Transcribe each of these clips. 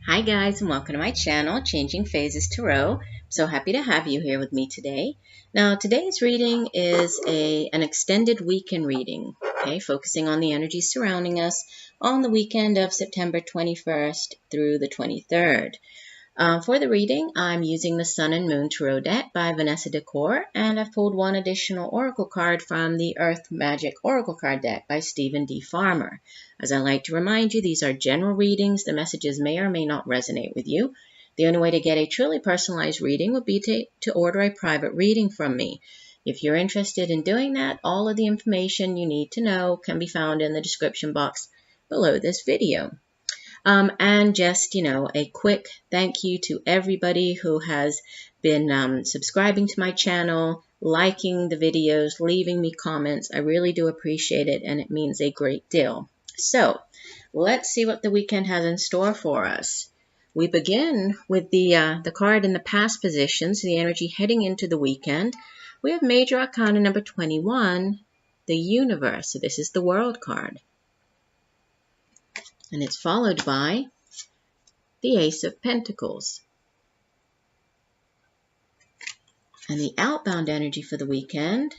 Hi guys, and welcome to my channel, Changing Phases Tarot. I'm so happy to have you here with me today. Now, today's reading is an extended weekend reading, okay, focusing on the energy surrounding us on the weekend of September 21st through the 23rd. For the reading, I'm using the Sun and Moon Tarot deck by Vanessa Decort, and I've pulled one additional oracle card from the Earth Magic Oracle card deck by Stephen D. Farmer. As I like to remind you, these are general readings. The messages may or may not resonate with you. The only way to get a truly personalized reading would be to order a private reading from me. If you're interested in doing that, all of the information you need to know can be found in the description box below this video. And just, a quick thank you to everybody who has been subscribing to my channel, liking the videos, leaving me comments. I really do appreciate it, and it means a great deal. So, let's see what the weekend has in store for us. We begin with the card in the past position, so the energy heading into the weekend. We have Major Arcana number 21, the Universe. So this is the World card. And it's followed by the Ace of Pentacles. And the outbound energy for the weekend,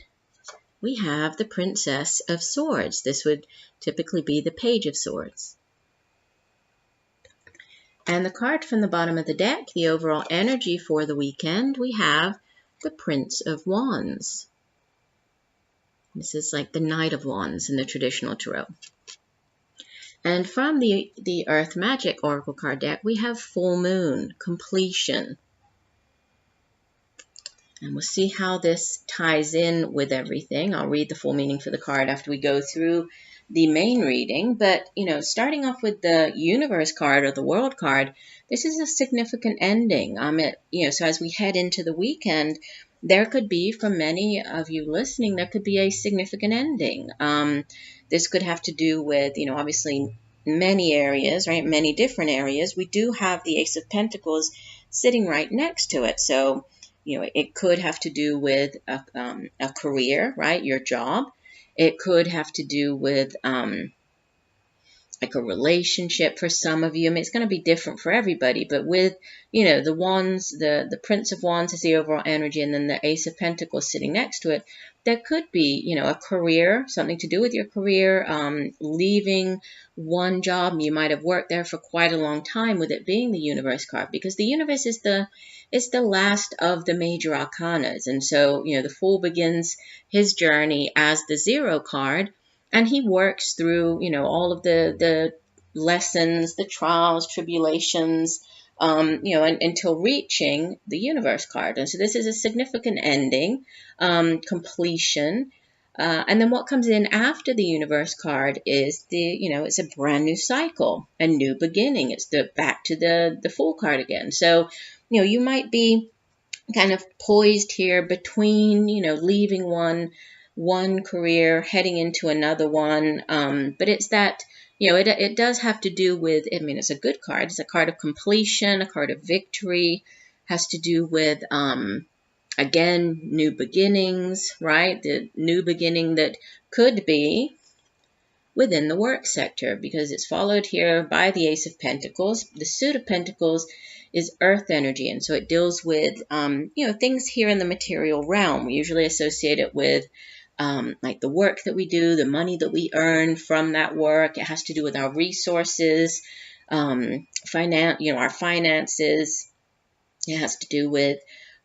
we have the Princess of Swords. This would typically be the Page of Swords. And the card from the bottom of the deck, the overall energy for the weekend, we have the Prince of Wands. This is like the Knight of Wands in the traditional tarot. And from the Earth Magic Oracle card deck, we have Full Moon, Completion. And we'll see how this ties in with everything. I'll read the full meaning for the card after we go through the main reading. But, starting off with the Universe card or the World card, this is a significant ending. So as we head into the weekend, there could be, for many of you listening, there could be a significant ending. This could have to do with, obviously many areas, right? Many different areas. We do have the Ace of Pentacles sitting right next to it. So, it could have to do with a career, right? Your job. It could have to do with like a relationship for some of you. I mean, it's going to be different for everybody, but with, the wands, the Prince of Wands is the overall energy, and then the Ace of Pentacles sitting next to it, there could be, a career, something to do with your career, leaving one job. You might have worked there for quite a long time, with it being the Universe card, because the Universe is the last of the major arcanas. And so, the Fool begins his journey as the Zero card, and he works through, all of the lessons, the trials, tribulations, until reaching the Universe card. And so this is a significant ending, completion. And then what comes in after the Universe card is it's a brand new cycle, a new beginning. It's back to the Fool card again. So, you might be kind of poised here between, leaving one career, heading into another one. But it's that, it does have to do with, it's a good card. It's a card of completion, a card of victory, has to do with, again, new beginnings, right? The new beginning that could be within the work sector, because it's followed here by the Ace of Pentacles. The Suit of Pentacles is earth energy, and so it deals with, things here in the material realm. We usually associate it with like the work that we do, the money that we earn from that work. It has to do with our resources, our finances. It has to do with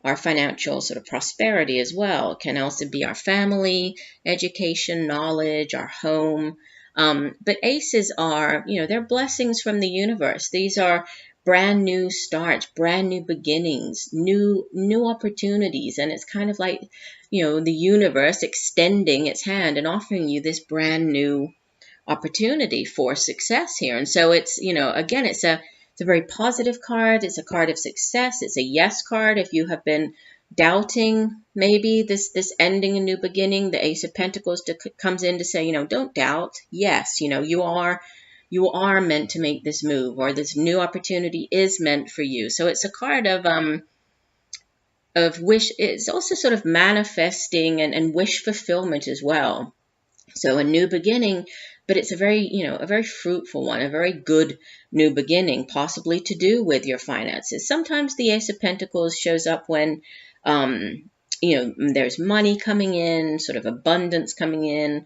our financial sort of prosperity as well. It can also be our family, education, knowledge, our home. But aces are, they're blessings from the universe. These are brand new starts, brand new beginnings, new opportunities. And it's kind of like, the universe extending its hand and offering you this brand new opportunity for success here. And so it's, again, it's a very positive card. It's a card of success. It's a yes card. If you have been doubting maybe this ending a new beginning, the Ace of Pentacles comes in to say, don't doubt. Yes, you are meant to make this move, or this new opportunity is meant for you. So it's a card of wish. It's also sort of manifesting and wish fulfillment as well. So a new beginning, but it's a very, a very fruitful one, a very good new beginning, possibly to do with your finances. Sometimes the Ace of Pentacles shows up when, there's money coming in, sort of abundance coming in.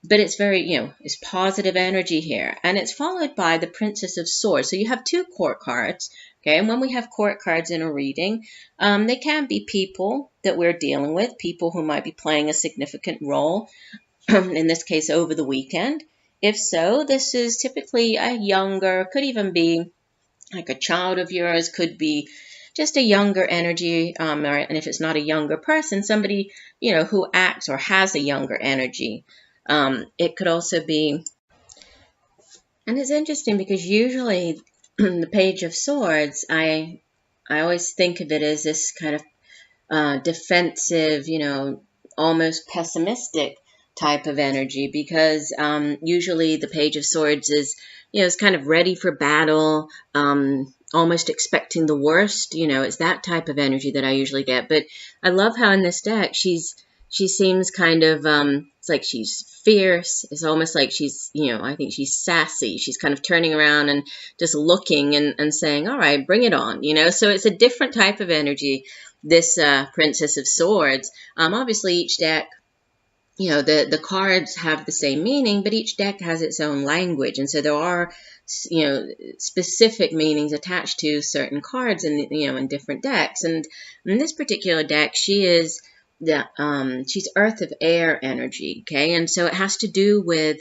But it's very, it's positive energy here. And it's followed by the Princess of Swords. So you have two court cards, okay? And when we have court cards in a reading, they can be people that we're dealing with, people who might be playing a significant role, in this case, over the weekend. If so, this is typically a younger, could even be like a child of yours, could be just a younger energy, and if it's not a younger person, somebody, who acts or has a younger energy. It could also be, and it's interesting because usually the Page of Swords, I always think of it as this kind of defensive, almost pessimistic type of energy, because usually the Page of Swords is kind of ready for battle, almost expecting the worst. It's that type of energy that I usually get. But I love how in this deck she seems kind of, it's like she's fierce. It's almost like she's, I think she's sassy. She's kind of turning around and just looking and saying, all right, bring it on, So it's a different type of energy, this Princess of Swords. Obviously, each deck, the cards have the same meaning, but each deck has its own language. And so there are, specific meanings attached to certain cards in different decks. And in this particular deck, she's Earth of Air energy, okay? And so it has to do with,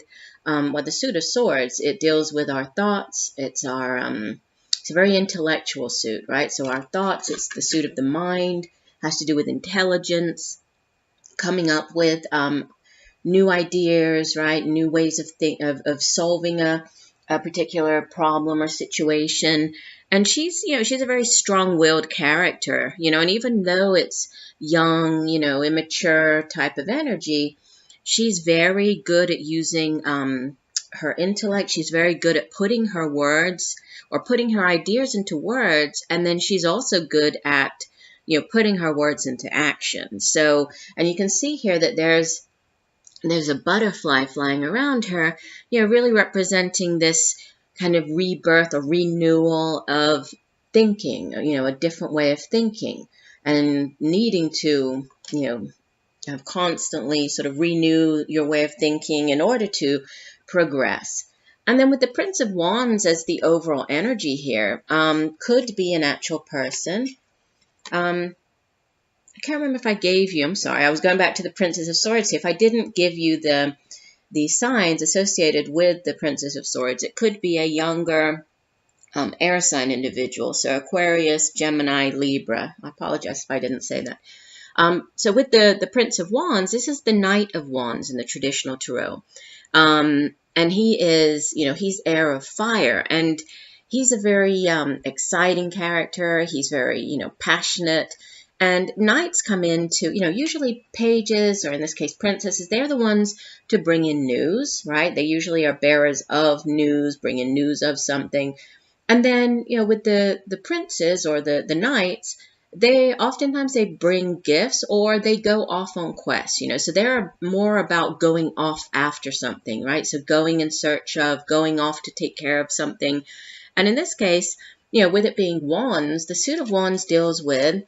the Suit of Swords. It deals with our thoughts. It's it's a very intellectual suit, right? So our thoughts, it's the suit of the mind, has to do with intelligence, coming up with new ideas, right? New ways of solving a particular problem or situation. And she's a very strong-willed character, and even though it's young, immature type of energy, she's very good at using her intellect. She's very good at putting her words or putting her ideas into words. And then she's also good at, putting her words into action. So, and you can see here that there's a butterfly flying around her, really representing this kind of rebirth or renewal of thinking, a different way of thinking, and needing to, constantly sort of renew your way of thinking in order to progress. And then with the Prince of Wands as the overall energy here, could be an actual person. I can't remember if I gave you, I'm sorry, I was going back to the Princess of Swords here. If I didn't give you the signs associated with the Princess of Swords, it could be a younger air sign individual. So Aquarius, Gemini, Libra. I apologize if I didn't say that. So with the Prince of Wands, this is the Knight of Wands in the traditional tarot. And he is, he's air of fire. And he's a very exciting character. He's very, passionate. And knights come into, usually pages, or in this case, princesses, they're the ones to bring in news, right? They usually are bearers of news, bringing news of something. And then, with the princes or the knights, they oftentimes they bring gifts or they go off on quests, so they're more about going off after something, right? So going in search of, going off to take care of something. And in this case, with it being wands, the Suit of Wands deals with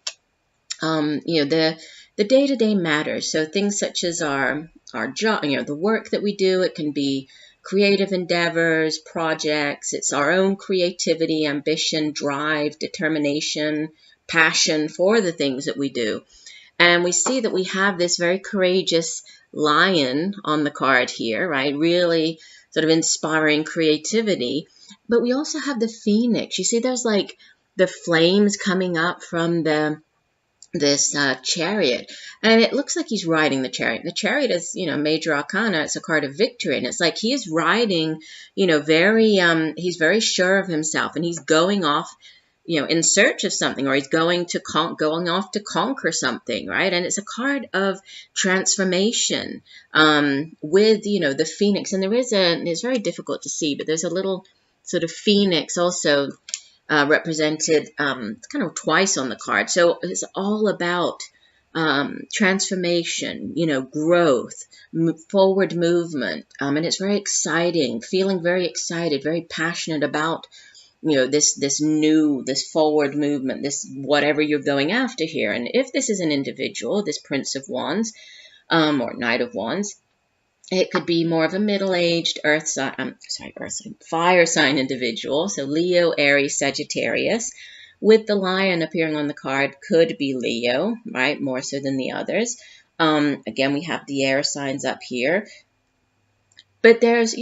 the day-to-day matters. So things such as our job, the work that we do. It can be creative endeavors, projects. It's our own creativity, ambition, drive, determination, passion for the things that we do. And we see that we have this very courageous lion on the card here, right? Really sort of inspiring creativity. But we also have the phoenix. You see there's like the flames coming up from this chariot, and it looks like he's riding the chariot. The chariot is, major arcana. It's a card of victory, and it's like he is riding, very, he's very sure of himself, and he's going off, in search of something, or he's going off to conquer something, right? And it's a card of transformation, with, the phoenix, and it's very difficult to see, but there's a little sort of phoenix also represented kind of twice on the card. So it's all about transformation, growth, forward movement. And it's very exciting, feeling very excited, very passionate about, this forward movement, this whatever you're going after here. And if this is an individual, this Prince of Wands, or Knight of Wands, it could be more of a middle-aged fire sign individual. So Leo, Aries, Sagittarius. With the lion appearing on the card, could be Leo, right? More so than the others. Again, we have the air signs up here. But there's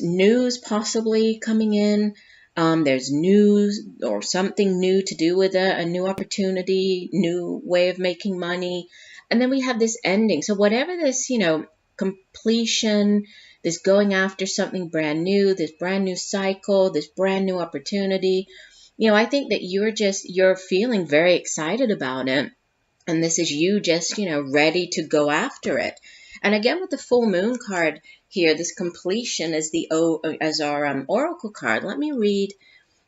news possibly coming in. There's news or something new to do with it, a new opportunity, new way of making money. And then we have this ending. So whatever this, completion, this going after something brand new, this brand new cycle, this brand new opportunity, I think that you're feeling very excited about it. And this is you just, ready to go after it. And again, with the full moon card here, this completion is as our oracle card. Let me read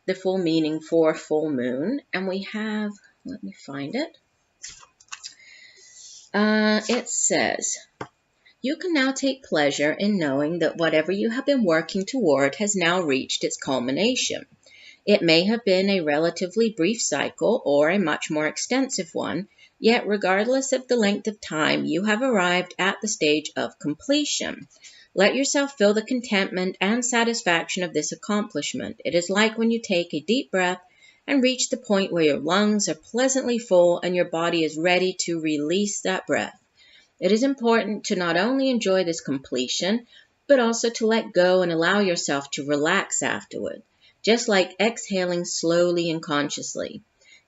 the full meaning for full moon. And we have, let me find it. It says, you can now take pleasure in knowing that whatever you have been working toward has now reached its culmination. It may have been a relatively brief cycle or a much more extensive one, yet regardless of the length of time, you have arrived at the stage of completion. Let yourself feel the contentment and satisfaction of this accomplishment. It is like when you take a deep breath and reach the point where your lungs are pleasantly full and your body is ready to release that breath. It is important to not only enjoy this completion, but also to let go and allow yourself to relax afterward, just like exhaling slowly and consciously.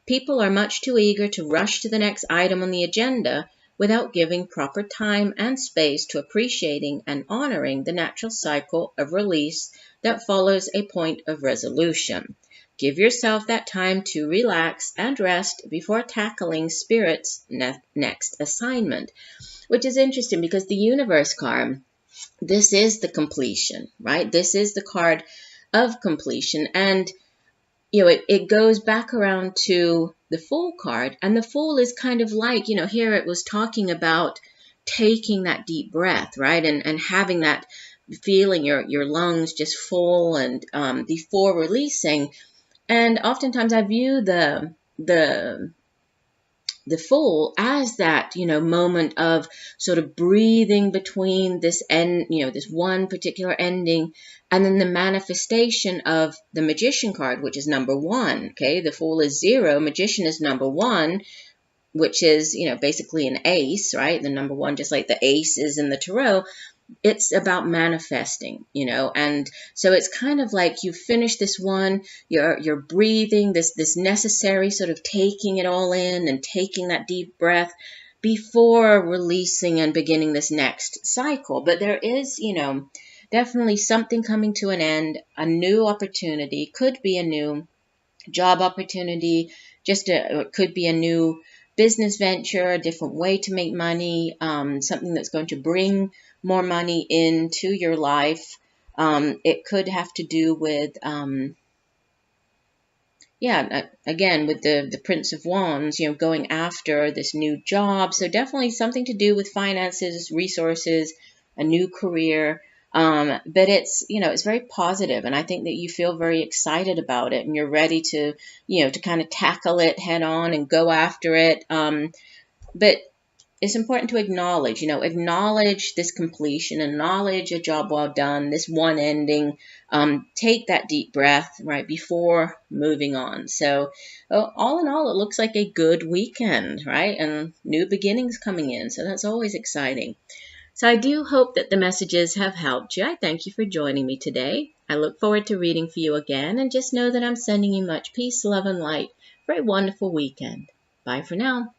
People are much too eager to rush to the next item on the agenda without giving proper time and space to appreciating and honoring the natural cycle of release that follows a point of resolution. Give yourself that time to relax and rest before tackling Spirit's next assignment, which is interesting because the Universe card, this is the completion, right? This is the card of completion. And, it goes back around to the Fool card. And the Fool is kind of like, here it was talking about taking that deep breath, right? And having that feeling your lungs just full and before releasing. And oftentimes I view the Fool as that, moment of sort of breathing between this end, this one particular ending, and then the manifestation of the Magician card, which is number 1. Okay, the Fool is 0, Magician is number 1, which is, basically an ace, right? The number 1, just like the ace is in the tarot. It's about manifesting, and so it's kind of like you finish this one, you're breathing, this necessary sort of taking it all in and taking that deep breath before releasing and beginning this next cycle. But there is, definitely something coming to an end, a new opportunity, could be a new job opportunity, it could be a new business venture, a different way to make money, something that's going to bring more money into your life. It could have to do with, again, with the Prince of Wands, going after this new job. So definitely something to do with finances, resources, a new career. But it's, it's very positive, and I think that you feel very excited about it, and you're ready to, to kind of tackle it head on and go after it. But it's important to acknowledge this completion, acknowledge a job well done, this one ending. Take that deep breath right before moving on. So all in all, it looks like a good weekend, right? And new beginnings coming in. So that's always exciting. So I do hope that the messages have helped you. I thank you for joining me today. I look forward to reading for you again, and just know that I'm sending you much peace, love, and light for a wonderful weekend. Bye for now.